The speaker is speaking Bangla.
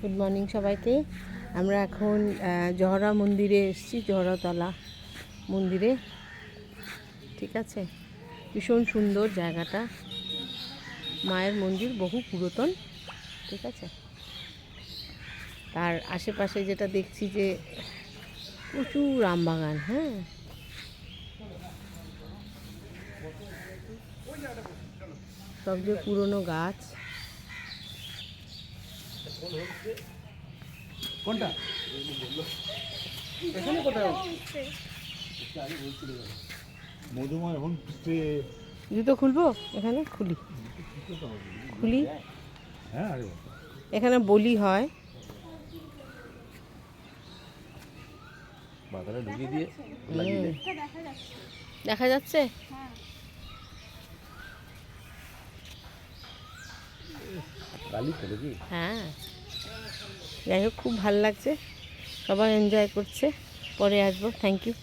গুড মর্নিং সবাইকে। আমরা এখন জহরা মন্দিরে এসেছি, জহরাতলা মন্দিরে। ঠিক আছে, ভীষণ সুন্দর জায়গাটা, মায়ের মন্দির বহু পুরাতন। ঠিক আছে, তার আশেপাশে যেটা দেখছি যে প্রচুর আমবাগান। হ্যাঁ, সবচেয়ে পুরনো গাছ। কোনটা এখানে কোথায় মধুময় এখন জুতো খুলবো? এখানে খুলি। হ্যাঁ, এখানে বলি হয়। বাজারে ঢুকিয়ে দিয়ে দেখা যাচ্ছে। হ্যাঁ, যাই হোক, খুব ভালো লাগছে, সবাই এনজয় করছে। পরে আসবো। Thank you.